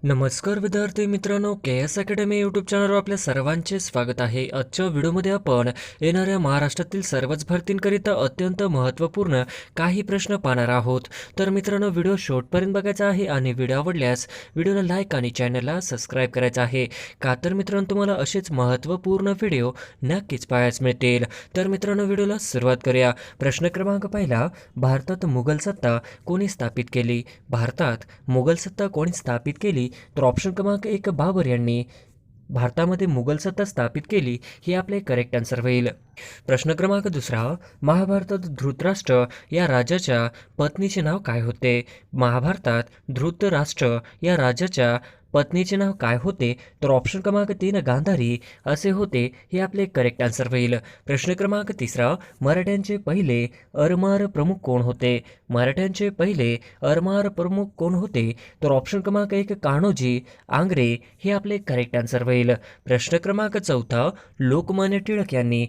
नमस्कार विद्यार्थी मित्रांनो, के एस अकॅडमी यूट्यूब चॅनलवर आपल्या सर्वांचे स्वागत आहे. आजच्या व्हिडिओमध्ये आपण येणाऱ्या महाराष्ट्रातील सर्वच भरतींकरिता अत्यंत महत्त्वपूर्ण काही प्रश्न पाहणार आहोत. तर मित्रांनो, व्हिडिओ शेवटपर्यंत बघायचा आहे आणि व्हिडिओ आवडल्यास व्हिडिओला लाईक आणि चॅनलला सबस्क्राईब करायचं आहे. का तर मित्रांनो, तुम्हाला असेच महत्त्वपूर्ण व्हिडिओ नक्कीच पाहायला मिळतील. तर मित्रांनो, व्हिडिओला सुरुवात करूया. प्रश्न क्रमांक पहिला, भारतात मुघल सत्ता कोणी स्थापित केली? भारतात मुघल सत्ता कोणी स्थापित केली? तर ऑप्शन क्रमांक एक, बाबर यांनी भारतामध्ये मुघल सत्ता स्थापित केली, हे आपले करेक्ट आन्सर होईल. प्रश्न क्रमांक दुसरा, महाभारतात धृतराष्ट्र या राजाच्या पत्नीचे नाव काय होते? महाभारतात धृतराष्ट्र या राजाच्या पत्नीचे नाव काय होते? तर ऑप्शन क्रमांक तीन, गांधारी असे होते, हे आपले करेक्ट आन्सर होईल. प्रश्न क्रमांक तिसरा, मराठ्यांचे पहिले अरमार प्रमुख कोण होते? मराठ्यांचे पहिले अरमार प्रमुख कोण होते? तर ऑप्शन क्रमांक एक, कान्होजी आंग्रे हे आपले करेक्ट आन्सर होईल. प्रश्न क्रमांक चौथा, लोकमान्य टिळक यांनी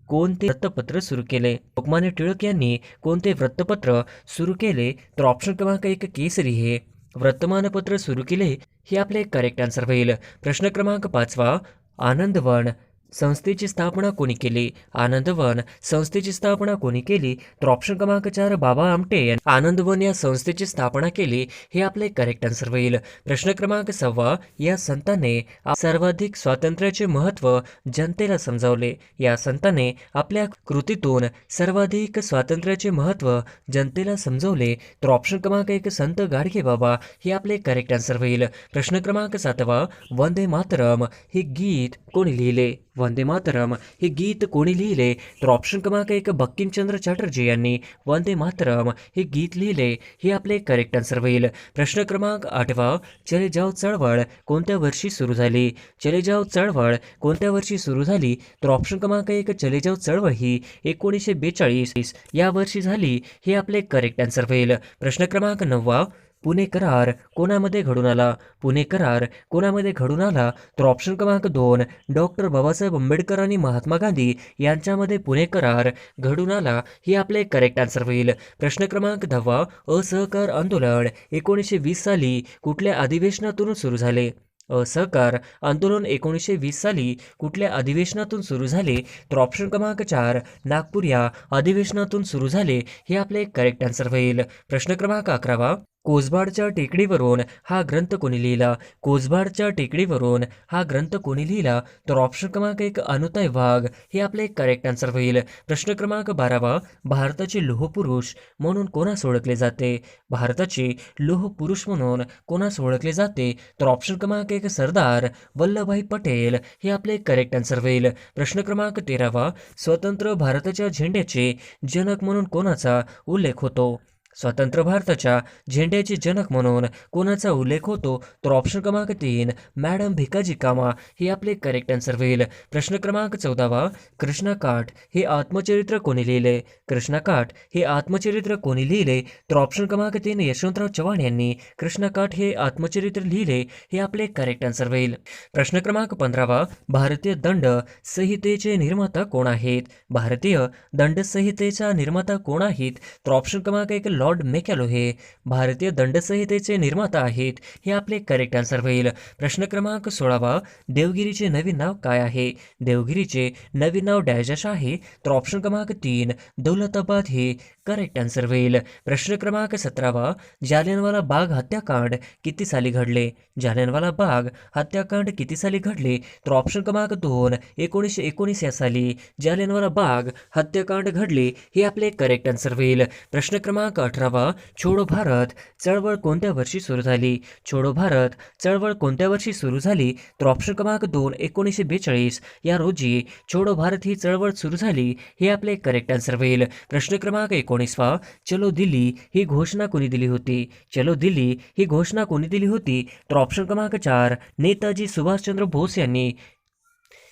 कोणते वृत्तपत्र सुरू केले? लोकमान्य टिळक यांनी कोणते वृत्तपत्र सुरू केले? तर ऑप्शन क्रमांक एक, केसरी हे वर्तमानपत्र सुरू केले, हे आपले करेक्ट आन्सर होईल. प्रश्न क्रमांक पाचवा, आनंदवन संस्थेची स्थापना कोणी केली? आनंदवन संस्थेची स्थापना कोणी केली? तर ऑप्शन क्रमांक चार, बाबा आमटे यांनी आनंदवन या संस्थेची स्थापना केली, हे आपले करेक्ट आन्सर होईल. प्रश्न क्रमांक सहावा, या संतांनी सर्वाधिक स्वातंत्र्याचे महत्त्व जनतेला समजावले. या संतांनी आपल्या कृतीतून सर्वाधिक स्वातंत्र्याचे महत्त्व जनतेला समजावले. तर ऑप्शन क्रमांक एक, संत गाडगे बाबा हे आपले करेक्ट आन्सर होईल. प्रश्न क्रमांक सातवा, वंदे मातरम हे गीत कोणी लिहिले? वंदे मातरम हे गीत कोणी लिहिले? तर ऑप्शन क्रमांक एक, बंकिमचंद्र चॅटर्जी यांनी वंदे मातरम हे गीत लिहिले, हे आपले करेक्ट आन्सर होईल. प्रश्न क्रमांक आठवा, चले जाव चळवळ कोणत्या वर्षी सुरू झाली? चले जाव चळवळ कोणत्या वर्षी सुरू झाली? तर ऑप्शन क्रमांक एक, चले जाव चळवळ ही 1942 या वर्षी झाली, हे आपले करेक्ट आन्सर होईल. प्रश्न क्रमांक नववा, पुणे करार कोणामध्ये घडून आला? पुणे करार कोणामध्ये घडून आला? तर ऑप्शन क्रमांक दोन, डॉक्टर बाबासाहेब आंबेडकर आणि महात्मा गांधी यांच्यामध्ये पुणे करार घडून आला, हे आपले करेक्ट आन्सर होईल. प्रश्न क्रमांक दहावा, असहकार आंदोलन 1920 साली कुठल्या अधिवेशनातून सुरू झाले? असहकार आंदोलन 1920 साली कुठल्या अधिवेशनातून सुरू झाले? तर ऑप्शन क्रमांक चार, नागपूर या अधिवेशनातून सुरू झाले, हे आपले करेक्ट आन्सर होईल. प्रश्न क्रमांक अकरावा, कोसबाडच्या टेकडीवरून हा ग्रंथ कोणी लिहिला? कोसबाडच्या टेकडीवरून हा ग्रंथ कोणी लिहिला? तर ऑप्शन क्रमांक एक, अनुताई वाघ हे आपले करेक्ट आन्सर होईल. प्रश्न क्रमांक बारावा, भारताचे लोहपुरुष म्हणून कोणास ओळखले जाते? भारताचे लोहपुरुष म्हणून कोणास ओळखले जाते? तर ऑप्शन क्रमांक एक, सरदार वल्लभभाई पटेल हे आपले करेक्ट आन्सर होईल. प्रश्न क्रमांक तेरावा, स्वतंत्र भारताच्या झेंड्याचे जनक म्हणून कोणाचा उल्लेख होतो? स्वतंत्र भारताच्या झेंड्याचे जनक म्हणून कोणाचा उल्लेख होतो? तर ऑप्शन क्रमांक तीन, मॅडम भिकाजी कामा हे आपले करेक्ट आन्सर होईल. प्रश्न क्रमांक चौदावा, कृष्णाकाठ हे आत्मचरित्र कोणी लिहिले? कृष्णाकाठ हे आत्मचरित्र कोणी लिहिले? तर ऑप्शन क्रमांक तीन, यशवंतराव चव्हाण यांनी कृष्णाकाठ हे आत्मचरित्र लिहिले, हे आपले करेक्ट आन्सर होईल. प्रश्न क्रमांक 15वा, भारतीय दंड संहितेचे निर्माता कोण आहेत? भारतीय दंड संहितेचा निर्माता कोण आहेत? तर ऑप्शन क्रमांक एक, लॉर्ड मेकॅलो हे भारतीय दंडसंहितेचे निर्माता आहेत, हे आपले करेक्ट आन्सर होईल. प्रश्न क्रमांक 16वा, देवगिरीचे नवीन नाव काय आहे? देवगिरीचे नवीन नाव डॅश आहे. तर ऑप्शन क्रमांक तीन, दौलताबाद हे करेक्ट आन्सर होईल. प्रश्न क्रमांक 17वा, जालियनवाला बाग हत्याकांड किती साली घडले? जालियनवाला बाग हत्याकांड किती साली घडले? तर ऑप्शन क्रमांक दोन, 1919 या साली जालियनवाला बाग हत्याकांड घडले, हे आपले करेक्ट आन्सर होईल. प्रश्न क्रमांक 18वा, छोडो भारत चळवळ कोणत्या वर्षी सुरू झाली? छोडो भारत चळवळ कोणत्या वर्षी सुरू झाली? तर ऑप्शन क्रमांक दोन, 1942 या रोजी छोडो भारत ही चळवळ सुरू झाली, हे आपले करेक्ट आन्सर होईल. प्रश्न क्रमांक 19वा, चलो दिल्ली ही घोषणा कोणी दिली होती? चलो दिल्ली ही घोषणा कोणी दिली होती? तर ऑप्शन क्रमांक चार, नेताजी सुभाषचंद्र बोस यांनी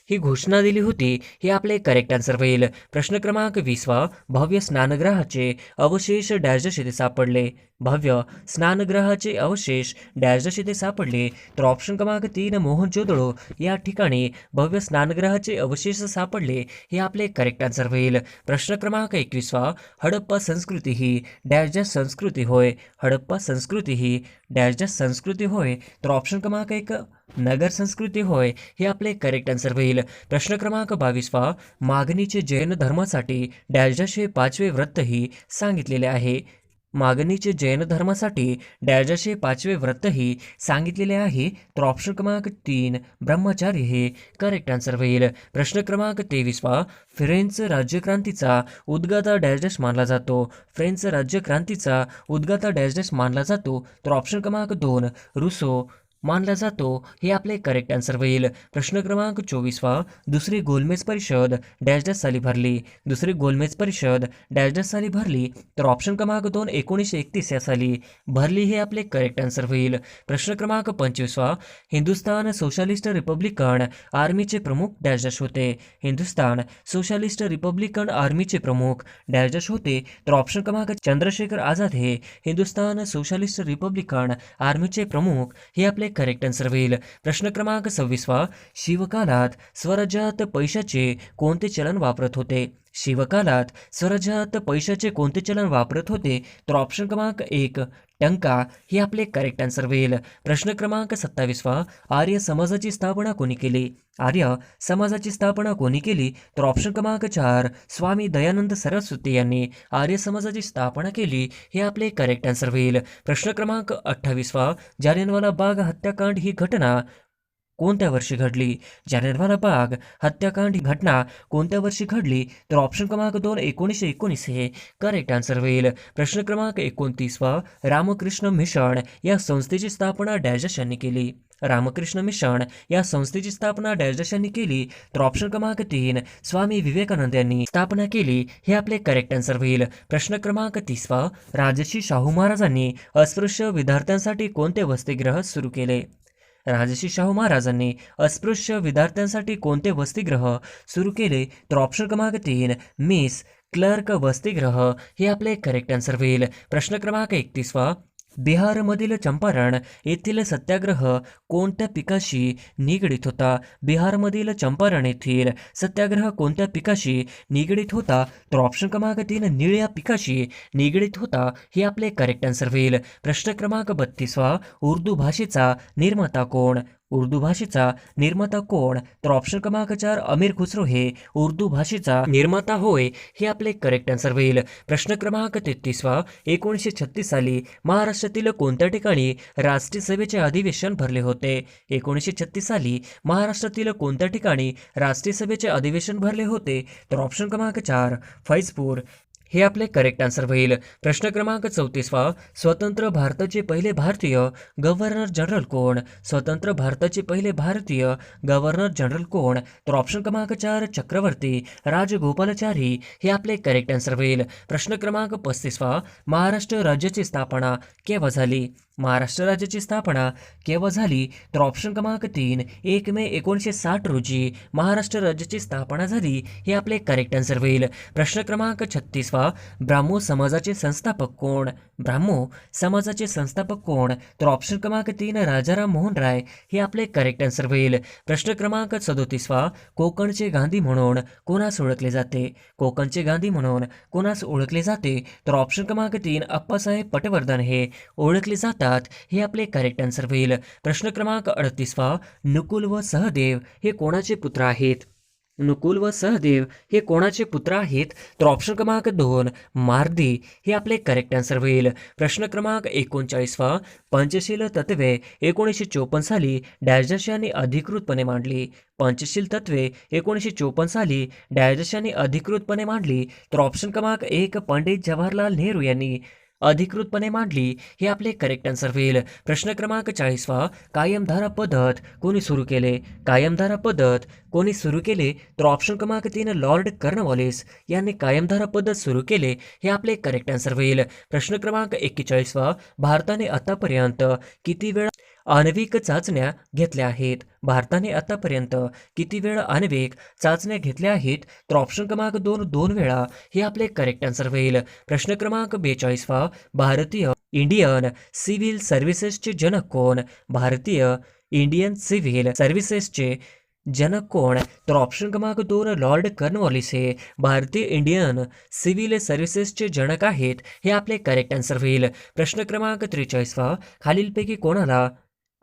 ही घोषणा दिली होती? हे आपले करेक्ट आन्सर होईल. प्रश्न क्रमांक 20वा, भव्य स्नानगृहाचे अवशेष डॅश येथे सापडले. भव्य स्नानगृहाचे अवशेष डॅश येथे सापडले. तर ऑप्शन क्रमांक 3, मोहनजोदडो या ठिकाणी भव्य स्नानगृहाचे अवशेष सापडले. हे आपले करेक्ट आन्सर होईल. प्रश्न क्रमांक 21वा, हडप्पा संस्कृती ही डॅश संस्कृती होय. हडप्पा संस्कृती ही डॅश संस्कृती होय. तर ऑप्शन क्रमांक 1, नगर संस्कृती होय. हे आपले करेक्ट आन्सर होईल. प्रश्न क्रमांक 22वा, मागणीचे जैन धर्मासाठी डॅश हे 5वे व्रतही सांगितलेले आहे. मागणीचे जैन धर्मासाठी डॅश हे 5वे व्रतही सांगितलेले आहे. तर ऑप्शन क्रमांक 3, ब्रह्मचारी हे करेक्ट आन्सर होईल. प्रश्न क्रमांक 23वा, फ्रेंच राज्यक्रांतीचा उद्गाता डॅश मानला जातो. फ्रेंच राज्यक्रांतीचा उद्गाता डॅश मानला जातो. तर ऑप्शन क्रमांक 2, रुसो मानला जातो. हे आपले करेक्ट आन्सर होईल. प्रश्न क्रमांक 24वा, दुसरी गोलमेज परिषद डॅश साली भरली. दुसरी गोलमेज परिषद डॅश साली भरली. तर ऑप्शन क्रमांक 2, 1931 या साली भरली. हे आपले करेक्ट आन्सर होईल. प्रश्न क्रमांक 25वा, हिंदुस्थान सोशलिस्ट रिपब्लिकन आर्मीचे प्रमुख डॅश होते. हिंदुस्थान सोशलिस्ट रिपब्लिकन आर्मीचे प्रमुख डॅश होते. तर ऑप्शन क्रमांक चंद्रशेखर आझाद हे हिंदुस्थान सोशलिस्ट रिपब्लिकन आर्मीचे प्रमुख. हे आपले करेक्ट आन्सर होईल. प्रश्न क्रमांक 26वा, शिवकालात स्वराज्यात पैशाचे कोणते चलन वापरत होते. शिवकालात स्वराज्यात पैशाचे कोणते चलन वापरत होते. तर ऑप्शन क्रमांक 1, टंका. हे आपले करेक्ट आन्सर होईल. प्रश्न क्रमांक 27वा, आर्य समाजाची स्थापना कोणी केली. आर्य समाजाची स्थापना कोणी केली. तर ऑप्शन क्रमांक 4, स्वामी दयानंद सरस्वती यांनी आर्य समाजाची स्थापना केली. हे आपले करेक्ट आन्सर होईल. प्रश्न क्रमांक 28वा, जालियनवाला बाग हत्याकांड ही घटना कोणत्या वर्षी घडली. जालियनवाला बाग हत्याकांड ही घटना कोणत्या वर्षी घडली. तर ऑप्शन क्रमांक 2, 1919 हे करेक्ट आन्सर होईल. प्रश्न क्रमांक 29वा, रामकृष्ण मिशन या संस्थेची स्थापना डॅश यांनी केली. रामकृष्ण मिशन या संस्थेची स्थापना डॅश यांनी केली. तर ऑप्शन क्रमांक 3, स्वामी विवेकानंद यांनी स्थापना केली. हे आपले करेक्ट आन्सर होईल. प्रश्न क्रमांक 30वा, राजर्षी शाहू महाराजांनी अस्पृश्य विद्यार्थ्यांसाठी कोणते वसतिगृह सुरू केले. राजर्षी शाहू महाराजांनी अस्पृश्य विद्यार्थ्यांसाठी कोणते वसतिगृह सुरू केले. तर ऑप्शन क्रमांक 3, मिस क्लर्क वसतिगृह. हे आपले करेक्ट आन्सर होईल. प्रश्न क्रमांक 31वा, बिहारमधील चंपारण येथील सत्याग्रह कोणत्या पिकाशी निगडीत होता. बिहारमधील चंपारण येथील सत्याग्रह कोणत्या पिकाशी निगडीत होता. तर ऑप्शन क्रमांक 3, निळ्या पिकाशी निगडीत होता. हे आपले करेक्ट आन्सर होईल. प्रश्न क्रमांक 32वा, उर्दू भाषेचा निर्माता कोण. उर्दू भाषेचा निर्माता कोण. तर ऑप्शन क्रमांक 4, अमीर खुसरो हे उर्दू भाषेचा निर्माता होय. हे आपले करेक्ट आन्सर होईल. प्रश्न क्रमांक 33वा, 1936 साली महाराष्ट्रातील कोणत्या ठिकाणी राष्ट्रीय सभेचे अधिवेशन भरले होते. 1936 साली महाराष्ट्रातील कोणत्या ठिकाणी राष्ट्रीय सभेचे अधिवेशन भरले होते. तर ऑप्शन क्रमांक 4, फैजपूर. हे आपले करेक्ट आन्सर होईल. प्रश्न क्रमांक 34वा, स्वतंत्र भारताचे पहिले भारतीय गव्हर्नर जनरल कोण. स्वतंत्र भारताचे पहिले भारतीय गव्हर्नर जनरल कोण. तर ऑप्शन क्रमांक 4, चक्रवर्ती राजगोपालाचारी. हे आपले करेक्ट आन्सर होईल. प्रश्न क्रमांक 35वा, महाराष्ट्र राज्याची स्थापना केव्हा झाली. महाराष्ट्र राज्याची स्थापना केव्हा झाली. तर ऑप्शन क्रमांक 3, 1 मे 1960 रोजी महाराष्ट्र राज्याची स्थापना झाली. हे आपले करेक्ट आन्सर होईल. प्रश्न क्रमांक 36वा, ब्राह्मो समाजाचे संस्थापक कोण. ब्राह्मो समाजाचे संस्थापक कोण. तर ऑप्शन क्रमांक 3, राजाराम मोहन राय. हे आपले करेक्ट आन्सर होईल. प्रश्न क्रमांक 37वा, कोकणचे गांधी म्हणून कोणास ओळखले जाते. कोकणचे गांधी म्हणून कोणास ओळखले जाते. तर ऑप्शन क्रमांक 3, अप्पासाहेब पटवर्धन हे ओळखले जातात. हे आपले करेक्ट आन्सर होईल. प्रश्न क्रमांक 38वा, नकुल व सहदेव हे कोणाचे पुत्र आहेत. नकुल व सहदेव हे कोणाचे पुत्र आहेत. तर ऑप्शन क्रमांक 2, मार्दी. हे आपले करेक्ट आन्सर होईल. प्रश्न क्रमांक 39वा, पंचशील तत्वे 1954 साली डॅश यांनी अधिकृतपणे मांडली. पंचशील तत्वे 1954 साली डॅश यांनी अधिकृतपणे मांडली. तर ऑप्शन क्रमांक 1, पंडित जवाहरलाल नेहरू यांनी अधिकृतपणे मांडली. हे आपले करेक्ट आन्सर होईल. प्रश्न क्रमांक 40वा, कायमधारा पद्धत कोणी सुरू केले. कायमधारा पद्धत कोणी सुरू केले. तर ऑप्शन क्रमांक 3, लॉर्ड कॉर्नवॉलिस यांनी कायमधारा पद्धत सुरू केले. हे आपले करेक्ट आन्सर होईल. प्रश्न क्रमांक 41वा, भारताने आतापर्यंत किती वेळा आण्विक चाचण्या घेतल्या आहेत? भारताने आतापर्यंत किती वेळा आण्विक चाचण्या घेतल्या आहेत? तर ऑप्शन क्रमांक 2 2 वेळा हे आपले करेक्ट आन्सर होईल. प्रश्न क्रमांक 42 भारतीय इंडियन सिव्हिल सर्व्हिसेसचे जनक कोण? भारतीय इंडियन सिव्हिल सर्व्हिसेसचे जनक कोण? तर ऑप्शन क्रमांक 2 लॉर्ड कॉर्नवॉलिस हे भारतीय इंडियन सिव्हिल सर्व्हिसेसचे जनक आहेत. हे आपले करेक्ट आन्सर होईल. प्रश्न क्रमांक 43 खालीलपैकी कोणाला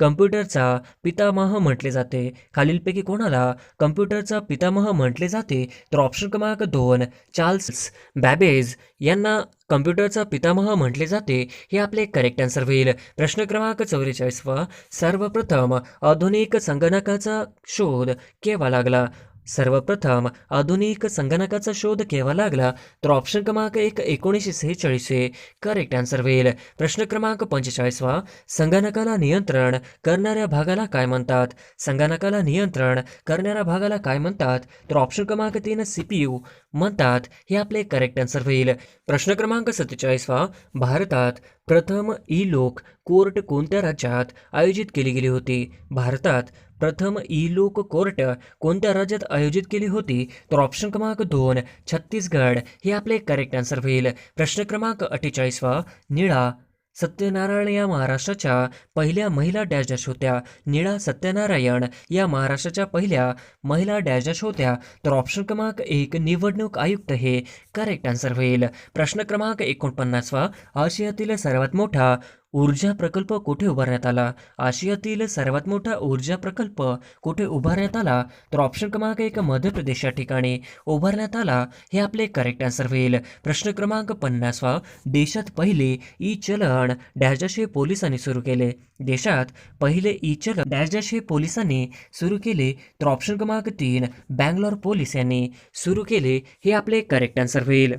कम्प्युटरचा पितामह म्हटले जाते? खालीलपैकी कोणाला कम्प्युटरचा पितामह म्हटले जाते? तर ऑप्शन क्रमांक 2 चार्ल्स बॅबेज यांना कम्प्युटरचा पितामह म्हटले जाते. हे आपले करेक्ट आन्सर होईल. प्रश्न क्रमांक 44 सर्वप्रथम आधुनिक संगणकाचा शोध केव्हा लागला? सर्वप्रथम आधुनिक संगणकाचा शोध केव्हा लागला? तर ऑप्शन क्रमांक 1 1946 हे करेक्ट आन्सर होईल. प्रश्न क्रमांक 45 संगणकाला नियंत्रण करणाऱ्या भागाला काय म्हणतात? संगणकाला नियंत्रण करणाऱ्या भागाला काय म्हणतात? तर ऑप्शन क्रमांक 3 CPU म्हणतात. हे आपले करेक्ट आन्सर होईल. प्रश्न क्रमांक 47 भारतात प्रथम ई लोक कोर्ट कोणत्या राज्यात आयोजित केली गेली होती? भारतात प्रथम ई लोक कोर्ट कोणत्या राज्यात आयोजित केली होती? तर ऑप्शन क्रमांक 2 छत्तीसगड हे आपले करेक्ट आन्सर होईल. प्रश्न क्रमांक 48 निळा सत्यनारायण या महाराष्ट्राच्या पहिल्या महिला डॅश डॅश होत्या? निळा सत्यनारायण या महाराष्ट्राच्या पहिल्या महिला डॅश डॅश होत्या? तर ऑप्शन क्रमांक 1 निवडणूक आयुक्त हे करेक्ट आन्सर होईल. प्रश्न क्रमांक 49 आशियातील सर्वात मोठा ऊर्जा प्रकल्प कुठे उभारण्यात आला? आशियातील सर्वात मोठा ऊर्जा प्रकल्प कुठे उभारण्यात आला? तर ऑप्शन क्रमांक 1 मध्य प्रदेश या ठिकाणी उभारण्यात आला. हे आपले करेक्ट आन्सर होईल. प्रश्न क्रमांक 50 देशात पहिले ई चलन डॅश डॅश हे पोलिसांनी सुरू केले? देशात पहिले ई चलन डॅश डॅश हे पोलिसांनी सुरू केले? तर ऑप्शन क्रमांक 3 बँगलोर पोलीस यांनी सुरू केले. हे आपले करेक्ट आन्सर होईल.